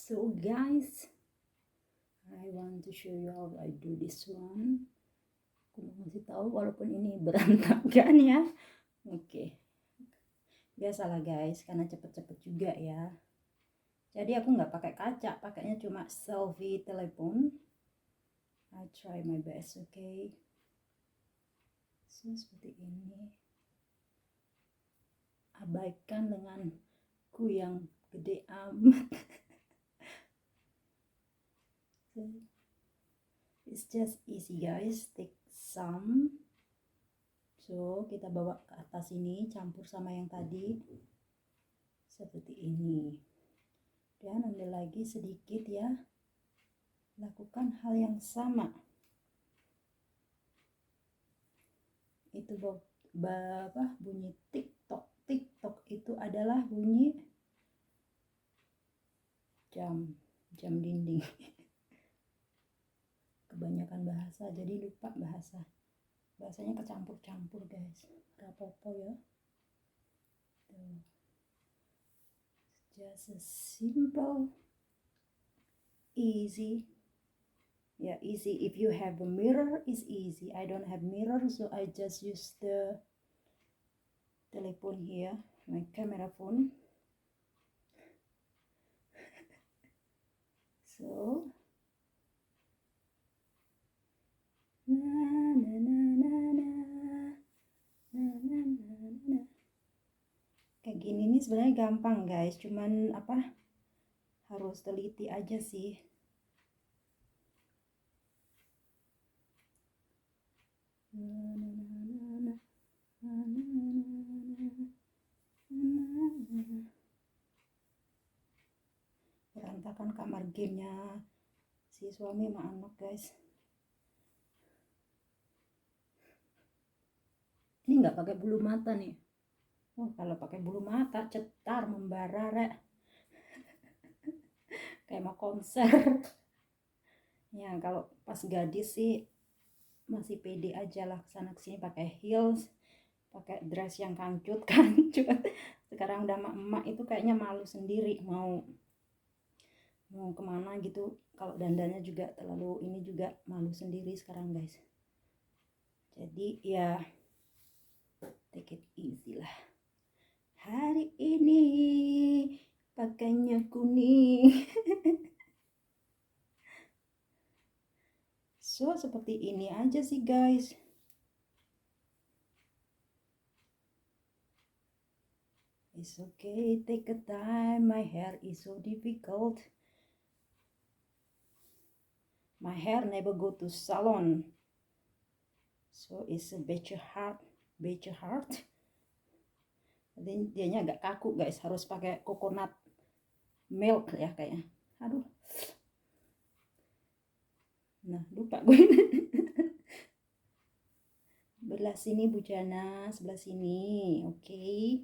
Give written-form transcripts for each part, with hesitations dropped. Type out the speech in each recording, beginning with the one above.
So guys, I want to show you how I do this one. Aku mau ngasih tahu walaupun ini berantakan ya. Oke. Biasalah guys, karena cepet-cepet juga ya. Jadi aku nggak pakai kaca, pakainya cuma selfie telepon. I try my best, okay? So seperti ini. Abaikan dengan ku yang gede amat. It's just easy guys. Take some. So kita bawa ke atas ini, campur sama yang tadi seperti ini. Dan ambil lagi sedikit ya. Lakukan hal yang sama. Itu bunyi tiktok. Tiktok itu adalah bunyi jam dinding. Kebanyakan bahasa jadi lupa bahasanya kecampur-campur guys. Gak apa-apa ya. Tuh. Just a simple, easy. Yeah, easy. If you have a mirror, it's easy. I don't have mirror, so I just use the telephone here, my camera phone. So, kayak gini nih sebenarnya gampang guys, cuman harus teliti aja sih. Berantakan kamar gamenya si suami sama anak guys. Ini nggak pakai bulu mata nih. Oh, kalau pakai bulu mata cetar membara rek. Kayak mau konser. Ya kalau pas gadis sih masih pede aja lah, kesana kesini pakai heels, pakai dress yang kancut. Sekarang udah emak itu kayaknya malu sendiri mau kemana gitu. Kalau dandannya juga terlalu ini juga malu sendiri sekarang guys. Jadi ya take it easy lah. Hari ini pakainya kuning. So seperti ini aja sih guys. It's okay, take a time. My hair is so difficult. My hair never go to salon. So it's a better hard. Dan dianya agak kaku guys, harus pakai coconut milk ya kayaknya. Aduh. Nah, lupa gue. Belah sini bujana, sebelah sini. Oke.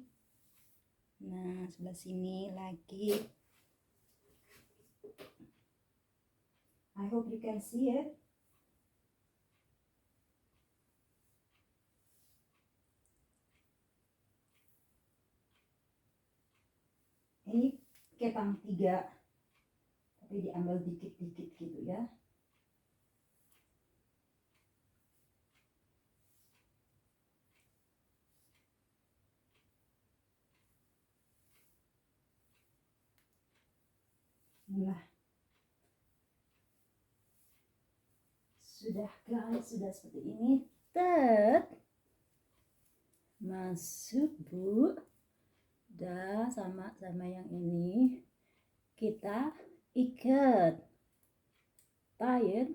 Nah, sebelah sini lagi. I hope you can see it. Ini kepang 3. Tapi diambil dikit-dikit gitu ya. Nah. Sudah guys, sudah seperti ini. Masuk bu. Dah sama yang ini kita ikat, tight.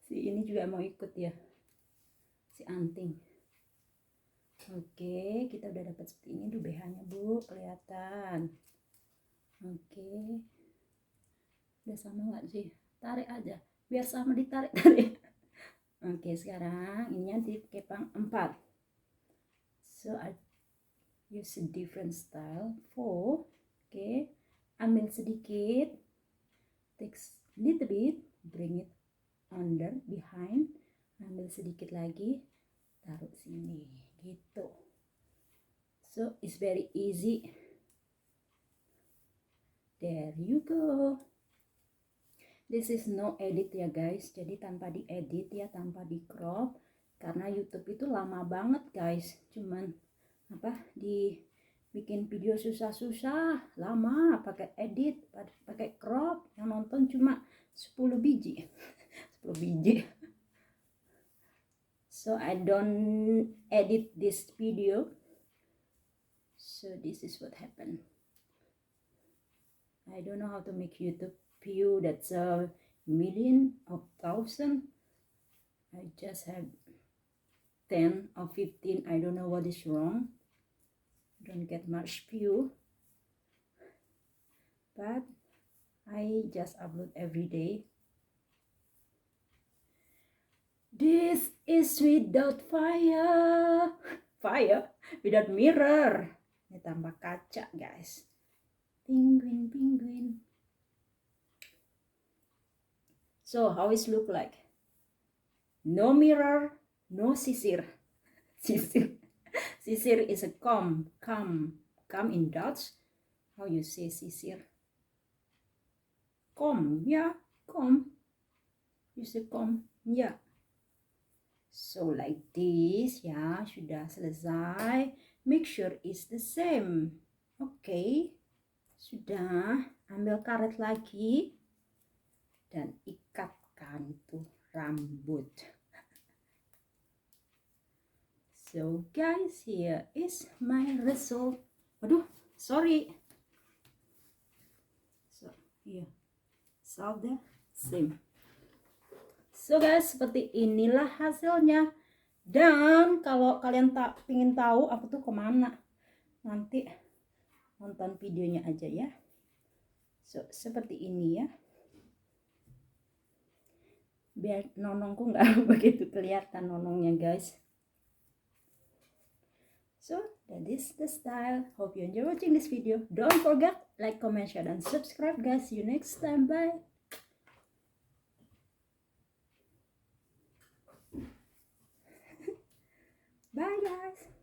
Si ini juga mau ikut ya, si anting. Oke, kita udah dapat seperti ini. Duh, BH-nya bu kelihatan. Oke, udah sama nggak sih? Tarik aja biar sama, ditarik. Oke, sekarang ininya di kepang 4. So I use a different style for. Oke, ambil sedikit, take little bit, bring it under behind, ambil sedikit lagi, taruh sini gitu. So it's very easy. There you go. This is no edit ya guys, jadi tanpa diedit ya, tanpa di crop, karena YouTube itu lama banget guys, cuman dibikin video susah-susah, lama, pakai edit, pakai crop, yang nonton cuma 10 biji 10 biji. So I don't edit this video, so this is what happened. I don't know how to make YouTube view that's a million or thousand. I just have 10 or 15. I don't know what is wrong. Don't get much view, but I just upload every day. This is without fire without mirror. Ini tanpa kaca guys. Penguin. So how it look like? No mirror, no sisir. Sisir is a comb in Dutch. How you say sisir? Comb, yeah, comb. You say comb, yeah. So like this ya, sudah selesai. Make sure it's the same. Oke, sudah. Ambil karet lagi dan ikatkan tuh rambut. So guys, here is my result. Waduh, sorry. So here, solve the same. So guys, seperti inilah hasilnya. Dan kalau kalian ingin tahu aku tuh kemana, nanti nonton videonya aja ya. So seperti ini ya. Biar nonongku nggak begitu kelihatan nonongnya guys. So that is the style. Hope you enjoy watching this video. Don't forget like, comment, share, and subscribe guys. See you next time. Bye. Bye guys.